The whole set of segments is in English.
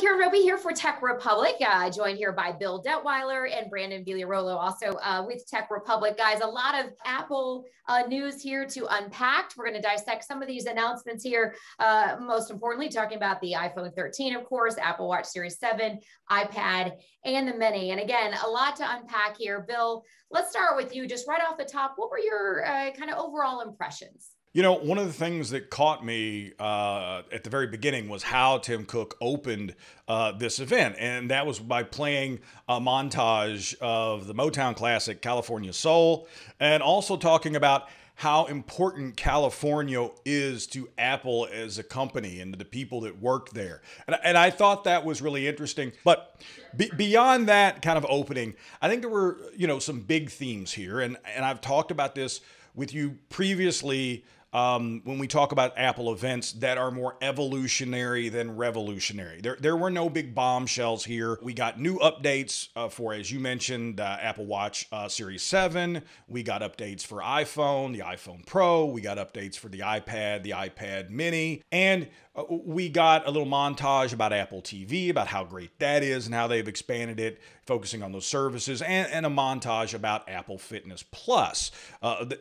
Karen Roby here for TechRepublic, joined here by Bill Detwiler and Brandon Vigliarolo, also with TechRepublic. Guys, a lot of Apple news here to unpack. We're going to dissect some of these announcements here. Most importantly, talking about the iPhone 13, of course, Apple Watch Series 7, iPad, and the Mini. And again, a lot to unpack here. Bill, let's start with you. Just right off the top, what were your kind of overall impressions? You know, one of the things that caught me at the very beginning was how Tim Cook opened this event. And that was by playing a montage of the Motown classic, California Soul, and also talking about how important California is to Apple as a company and to the people that work there. And I thought that was really interesting. But beyond that kind of opening, I think there were, some big themes here. And I've talked about this with you previously when we talk about Apple events that are more evolutionary than revolutionary. There were no big bombshells here. We got new updates for, as you mentioned, Apple Watch Series 7. We got updates for iPhone, the iPhone Pro. We got updates for the iPad Mini. And we got a little montage about Apple TV, about how great that is and how they've expanded it, focusing on those services, and a montage about Apple Fitness Plus,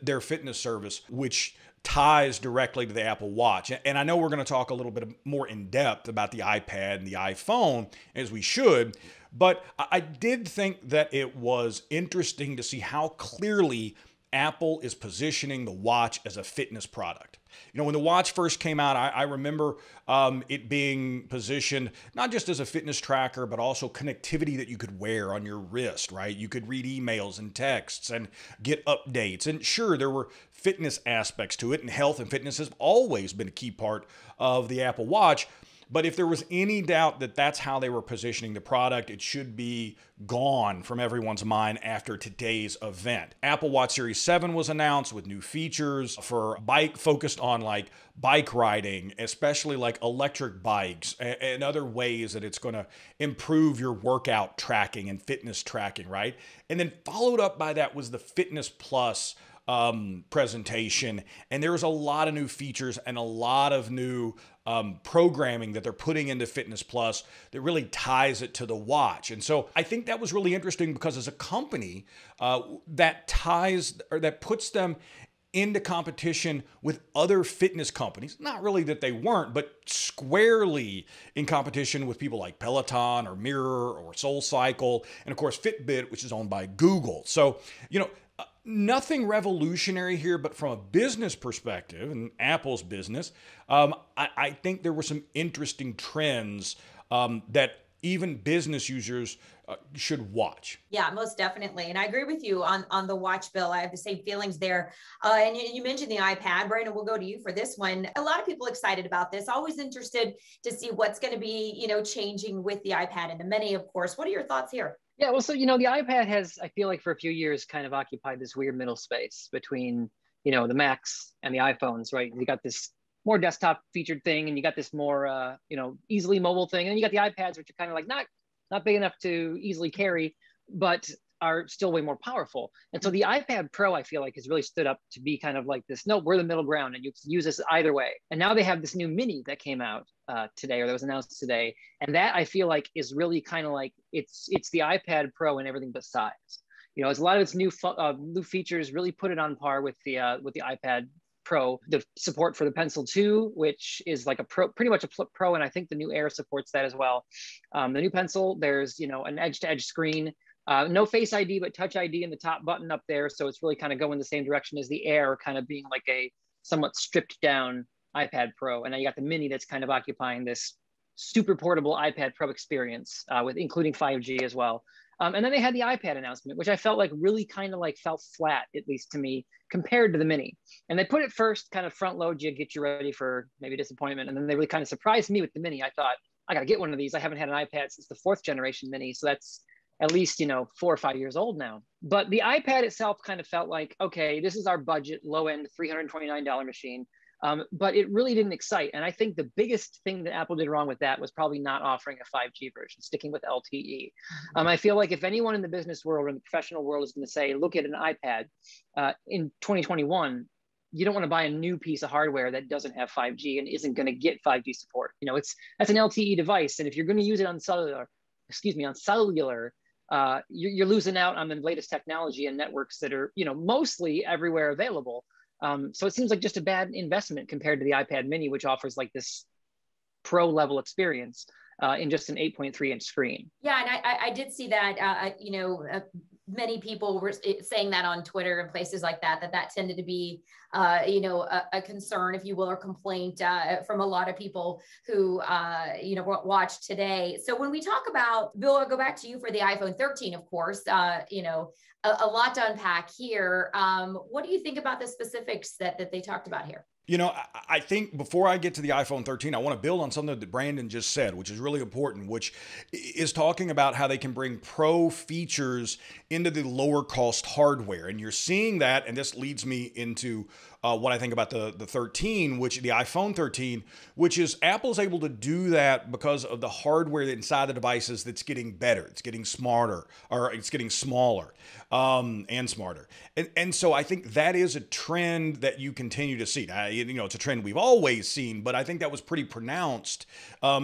their fitness service, which ties directly to the Apple Watch. And I know we're going to talk a little bit more in depth about the iPad and the iPhone, as we should, but I did think that it was interesting to see how clearly Apple is positioning the watch as a fitness product. When the watch first came out, I remember it being positioned not just as a fitness tracker, but also connectivity that you could wear on your wrist, right? You could read emails and texts and get updates. And sure, there were fitness aspects to it, and health and fitness has always been a key part of the Apple Watch. But if there was any doubt that that's how they were positioning the product, it should be gone from everyone's mind after today's event. Apple Watch Series 7 was announced with new features for focused on like bike riding, especially like electric bikes and other ways that it's going to improve your workout tracking and fitness tracking, right? And then followed up by that was the Fitness Plus presentation, and there was a lot of new features and a lot of new programming that they're putting into Fitness Plus that really ties it to the watch. And so I think that was really interesting because as a company that puts them into competition with other fitness companies, not really that they weren't, but squarely in competition with people like Peloton or Mirror or SoulCycle, and of course Fitbit, which is owned by Google. So, nothing revolutionary here, but from a business perspective and Apple's business, I think there were some interesting trends that even business users should watch. Yeah, most definitely. And I agree with you on the watch, Bill. I have the same feelings there. And you mentioned the iPad. Brandon, we'll go to you for this one. A lot of people excited about this, always interested to see what's going to be, changing with the iPad and the Mini, of course. What are your thoughts here? Yeah, well, so, the iPad has, I feel like for a few years, kind of occupied this weird middle space between, the Macs and the iPhones, right? You got this more desktop featured thing, and you got this more, easily mobile thing. And then you got the iPads, which are kind of like not big enough to easily carry, but are still way more powerful. And so the iPad Pro, I feel like, has really stood up to be kind of like this, no, we're the middle ground and you can use this either way. And now they have this new Mini that came out today, or that was announced today. And that I feel like is really kind of like, it's the iPad Pro and everything but size. It's a lot of its new features really put it on par with the iPad Pro. The support for the Pencil 2, which is like a pretty much a Pro, and I think the new Air supports that as well. The new Pencil, there's an edge-to-edge screen. No Face ID, but Touch ID in the top button up there. So it's really kind of going the same direction as the Air, kind of being like a somewhat stripped down iPad Pro. And now you got the Mini that's kind of occupying this super portable iPad Pro experience with including 5G as well. And then they had the iPad announcement, which I felt like really kind of like fell flat, at least to me, compared to the Mini. And they put it first, kind of front load you, get you ready for maybe disappointment. And then they really kind of surprised me with the Mini. I thought, I got to get one of these. I haven't had an iPad since the 4th generation Mini. So that's at least, 4 or 5 years old now. But the iPad itself kind of felt like, okay, this is our budget, low end, $329 machine. But it really didn't excite. And I think the biggest thing that Apple did wrong with that was probably not offering a 5G version, sticking with LTE. I feel like if anyone in the business world or in the professional world is going to say, look at an iPad in 2021, you don't want to buy a new piece of hardware that doesn't have 5G and isn't going to get 5G support. You know, that's an LTE device, and if you're going to use it on cellular, you're losing out on the latest technology and networks that are, you know, mostly everywhere available. So it seems like just a bad investment compared to the iPad Mini, which offers like this pro level experience in just an 8.3-inch screen. Yeah, and I did see that, many people were saying that on Twitter and places like that, that tended to be, a concern, if you will, or complaint from a lot of people who, watched today. So when we talk about, Bill, I'll go back to you for the iPhone 13, of course, a lot to unpack here. What do you think about the specifics that they talked about here? You know, I think before I get to the iPhone 13, I want to build on something that Brandon just said, which is really important, which is talking about how they can bring pro features into the lower cost hardware. And you're seeing that, and this leads me into what I think about the 13, which the iPhone 13, which is Apple's able to do that because of the hardware inside the devices that's getting better. It's getting smarter, or it's getting smaller and smarter. And so I think that is a trend that you continue to see. Now, it's a trend we've always seen, but I think that was pretty pronounced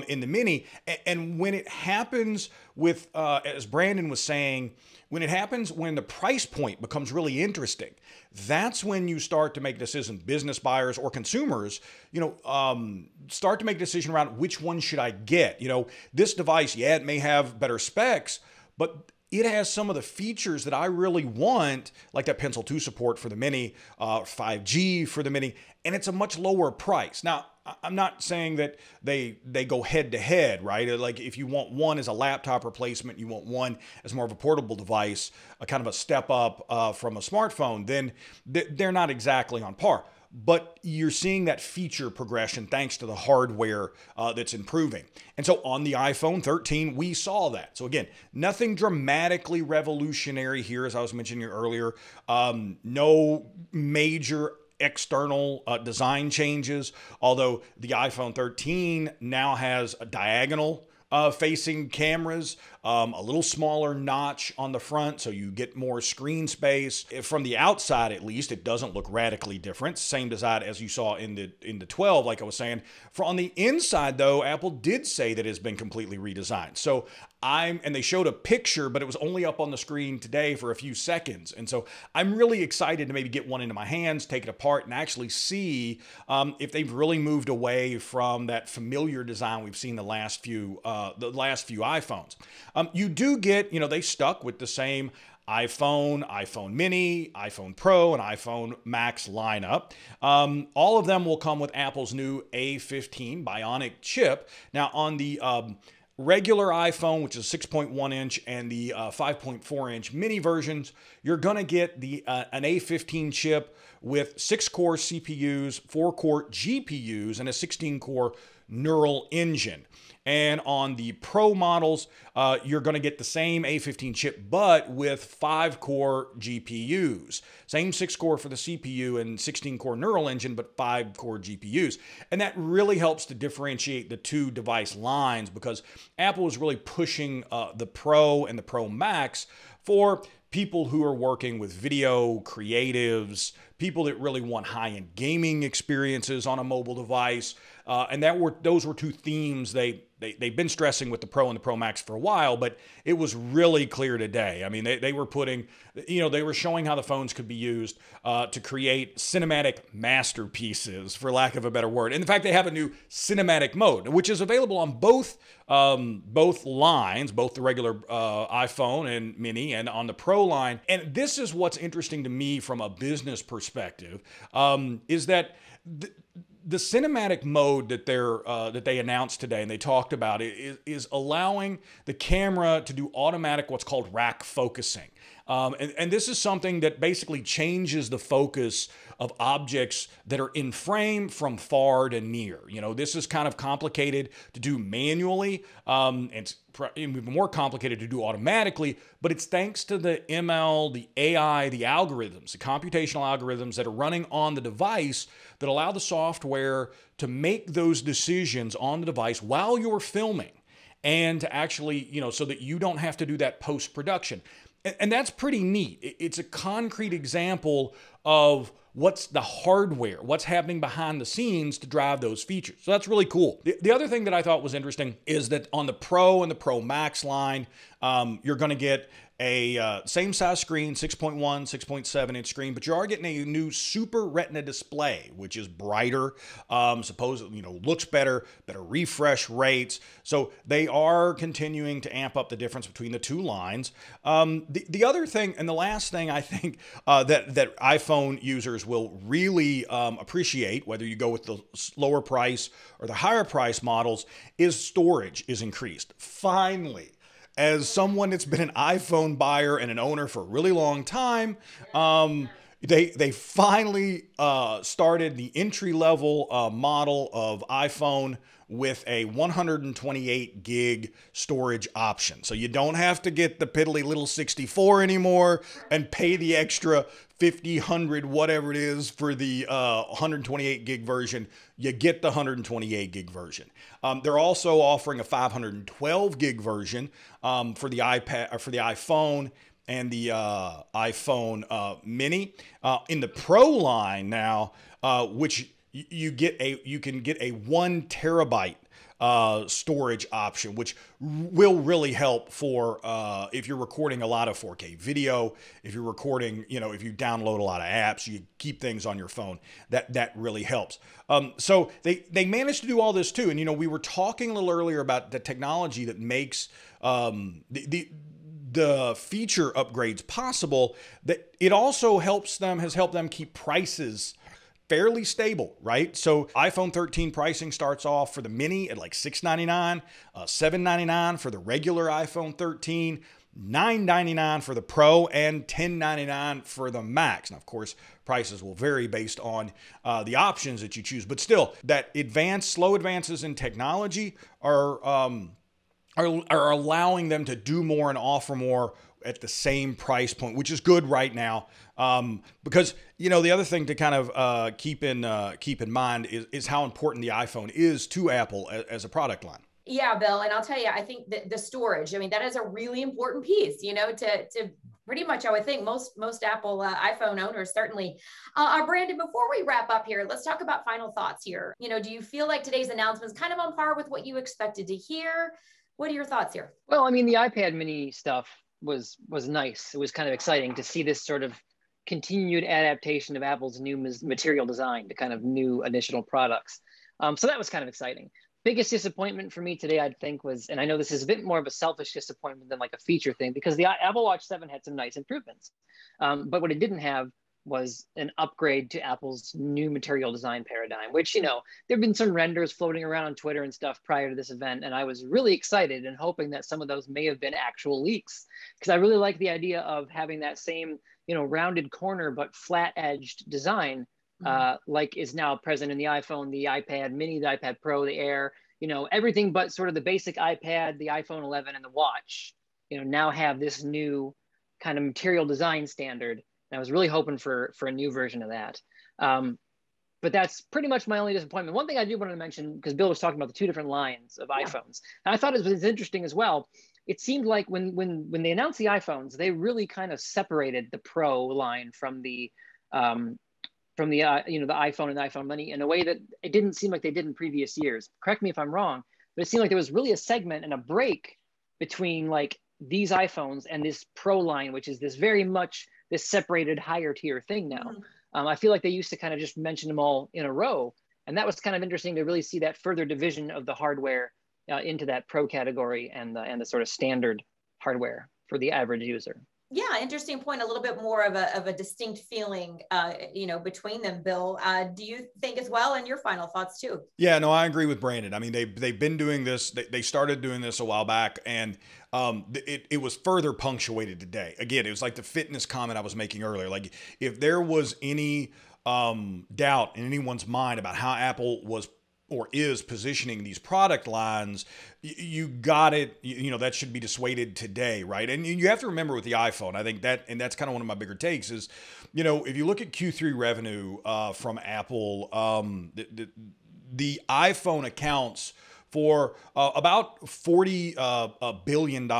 in the Mini. And when it happens with, as Brandon was saying, when the price point becomes really interesting, that's when you start to make decisions. Business buyers or consumers, start to make a decision around which one should I get. This device, it may have better specs, but it has some of the features that I really want, like that Pencil 2 support for the Mini, 5G for the Mini, and it's a much lower price. Now, I'm not saying that they go head to head, right? Like if you want one as a laptop replacement, you want one as more of a portable device, a kind of a step up from a smartphone, then they're not exactly on par. But you're seeing that feature progression thanks to the hardware that's improving. And so on the iPhone 13, we saw that. So again, nothing dramatically revolutionary here, as I was mentioning earlier. No major external design changes, although the iPhone 13 now has a diagonal facing cameras, a little smaller notch on the front, so you get more screen space. From the outside, at least, it doesn't look radically different. Same design as you saw in the 12, like I was saying. On the inside, though, Apple did say that it's been completely redesigned. So and they showed a picture, but it was only up on the screen today for a few seconds. And so I'm really excited to maybe get one into my hands, take it apart, and actually see if they've really moved away from that familiar design we've seen the last few iPhones. You do get, they stuck with the same iPhone Mini, iPhone Pro, and iPhone Max lineup. All of them will come with Apple's new A15 Bionic chip. Now, on the regular iPhone, which is 6.1 inch, and the 5.4 inch mini versions, you're going to get an A15 chip with 6-core CPUs, 4-core GPUs, and a 16-core neural engine. And on the Pro models, you're going to get the same A15 chip, but with 5-core GPUs. Same 6-core for the CPU and 16-core neural engine, but 5-core GPUs. And that really helps to differentiate the two device lines, because Apple is really pushing the Pro and the Pro Max for people who are working with video creatives, people that really want high-end gaming experiences on a mobile device. And those were two themes they've been stressing with the Pro and the Pro Max for a while, but it was really clear today. I mean, they were they were showing how the phones could be used to create cinematic masterpieces, for lack of a better word. And in fact, they have a new cinematic mode, which is available on both lines, both the regular iPhone and Mini, and on the Pro line. And this is what's interesting to me from a business perspective, is that the cinematic mode that they announced today and they talked about is allowing the camera to do automatic what's called rack focusing. And this is something that basically changes the focus of objects that are in frame from far to near. This is kind of complicated to do manually. It's even more complicated to do automatically, but it's thanks to the ML, the AI, the algorithms, the computational algorithms that are running on the device that allow the software to make those decisions on the device while you're filming, and to actually, so that you don't have to do that post-production. And that's pretty neat. It's a concrete example of what's the hardware, what's happening behind the scenes to drive those features. So that's really cool. The other thing that I thought was interesting is that on the Pro and the Pro Max line, you're going to get a same size screen, 6.1, 6.7 inch screen, but you are getting a new Super Retina display, which is brighter, supposedly, looks better refresh rates. So they are continuing to amp up the difference between the two lines. The other thing, and the last thing I think that iPhone users will really appreciate, whether you go with the lower price or the higher price models, is storage is increased. Finally. As someone that's been an iPhone buyer and an owner for a really long time, they finally started the entry-level model of iPhone with a 128 gig storage option. So you don't have to get the piddly little 64 anymore and pay the extra 50, 100, whatever it is for the 128 gig version. You get the 128 gig version. They're also offering a 512 gig version for the iPad or for the iPhone and the iPhone Mini. In the Pro line now, which you can get a 1 terabyte storage option, which will really help for if you're recording a lot of 4K video, if you're recording, if you download a lot of apps, you keep things on your phone, that really helps. So they managed to do all this too. And, we were talking a little earlier about the technology that makes the feature upgrades possible, that it also has helped them keep prices fairly stable, right? So iPhone 13 pricing starts off for the Mini at like $699, $799 for the regular iPhone 13, $999 for the Pro, and $1099 for the Max. Now, of course, prices will vary based on the options that you choose, but still, that slow advances in technology are allowing them to do more and offer more at the same price point, which is good right now. Because, the other thing to kind of keep in mind is how important the iPhone is to Apple as a product line. Yeah, Bill. And I'll tell you, I think that the storage, that is a really important piece, to pretty much, I would think most Apple iPhone owners certainly. Brandon, before we wrap up here, let's talk about final thoughts here. Do you feel like today's announcement is kind of on par with what you expected to hear? What are your thoughts here? Well, the iPad mini stuff was nice. It was kind of exciting to see this sort of continued adaptation of Apple's new material design to kind of new additional products. So that was kind of exciting. Biggest disappointment for me today, I think, was, and I know this is a bit more of a selfish disappointment than like a feature thing, because the Apple Watch 7 had some nice improvements. But what it didn't have was an upgrade to Apple's new material design paradigm, which, there have been some renders floating around on Twitter and stuff prior to this event. And I was really excited and hoping that some of those may have been actual leaks, because I really like the idea of having that same, rounded corner, but flat edged design, like is now present in the iPhone, the iPad mini, the iPad Pro, the Air, everything but sort of the basic iPad, the iPhone 11 and the watch, now have this new kind of material design standard. And I was really hoping for a new version of that. But that's pretty much my only disappointment. One thing I do want to mention, because Bill was talking about the two different lines of iPhones, and I thought it was interesting as well. It seemed like when they announced the iPhones, they really kind of separated the Pro line from the iPhone and the iPhone Mini in a way that it didn't seem like they did in previous years. Correct me if I'm wrong, but it seemed like there was really a segment and a break between like these iPhones and this Pro line, which is this very much this separated higher tier thing now. I feel like they used to kind of just mention them all in a row. And that was kind of interesting to really see that further division of the hardware into that Pro category and the sort of standard hardware for the average user. Yeah, interesting point. A little bit more of a distinct feeling, between them. Bill, do you think as well? And your final thoughts too? Yeah, no, I agree with Brandon. They've been doing this. They started doing this a while back, and it was further punctuated today. Again, it was like the fitness comment I was making earlier. Like if there was any doubt in anyone's mind about how Apple was or is positioning these product lines, you got it. That should be dissuaded today, right? And you have to remember with the iPhone, I think that's kind of one of my bigger takes is, if you look at Q3 revenue from Apple, the iPhone accounts for about $40 billion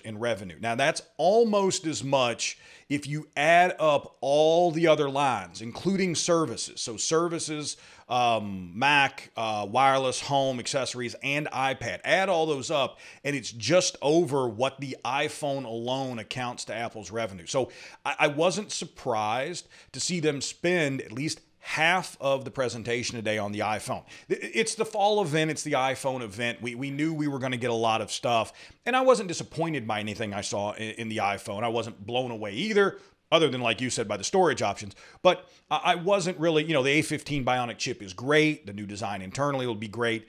in revenue. Now, that's almost as much if you add up all the other lines, including services. So services, Mac, wireless, home, accessories, and iPad. Add all those up, and it's just over what the iPhone alone accounts to Apple's revenue. So I wasn't surprised to see them spend at least half of the presentation today on the iPhone. It's the fall event. It's the iPhone event. We knew we were going to get a lot of stuff, and I wasn't disappointed by anything I saw in the iPhone. I wasn't blown away either, other than, like you said, by the storage options. But I wasn't really, the A15 Bionic chip is great. The new design internally will be great.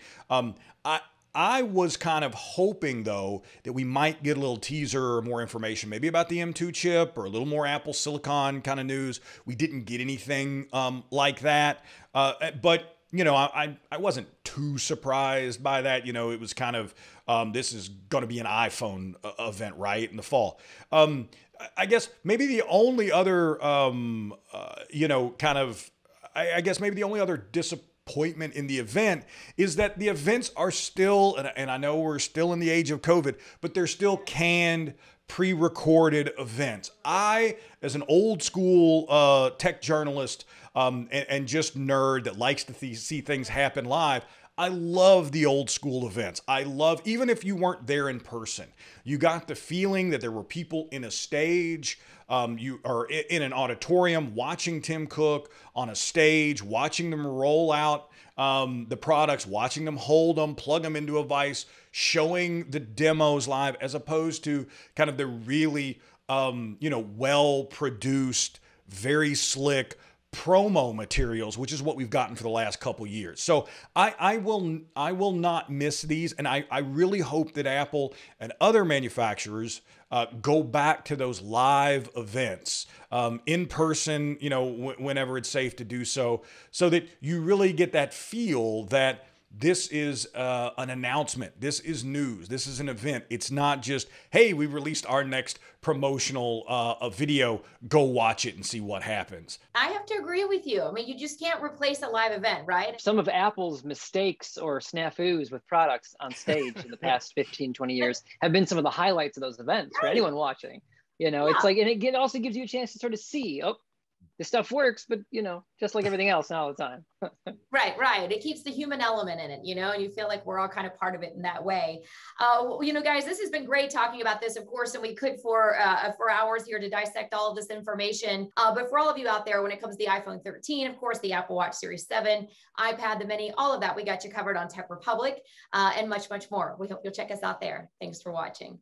I was kind of hoping, though, that we might get a little teaser or more information, maybe about the M2 chip or a little more Apple Silicon kind of news. We didn't get anything like that. But, I wasn't too surprised by that. It was kind of, this is going to be an iPhone event, right, in the fall. I guess maybe the only other, I guess maybe the only other disappointment in the event is that the events are still, and I know we're still in the age of COVID, but they're still canned, pre-recorded events. I, as an old school tech journalist and just nerd that likes to see things happen live, I love the old school events. I love, even if you weren't there in person, you got the feeling that there were people in a stage, you are in an auditorium watching Tim Cook on a stage, watching them roll out the products, watching them hold them, plug them into a device, showing the demos live, as opposed to kind of the really, well-produced, very slick promo materials, which is what we've gotten for the last couple years. So I will not miss these, and I really hope that Apple and other manufacturers go back to those live events in person, whenever it's safe to do so, so that you really get that feel that this is an announcement. This is news. This is an event. It's not just, hey, we released our next promotional video. Go watch it and see what happens. I have to agree with you. I mean, you just can't replace a live event, right? Some of Apple's mistakes or snafus with products on stage in the past 15, 20 years have been some of the highlights of those events for anyone watching. It's like, and it also gives you a chance to sort of see, this stuff works, but just like everything else, not all the time. Right. It keeps the human element in it, and you feel like we're all kind of part of it in that way. Guys, this has been great talking about this, of course, and we could for hours here to dissect all of this information. But for all of you out there, when it comes to the iPhone 13, of course, the Apple Watch Series 7, iPad, the Mini, all of that, we got you covered on TechRepublic and much, much more. We hope you'll check us out there. Thanks for watching.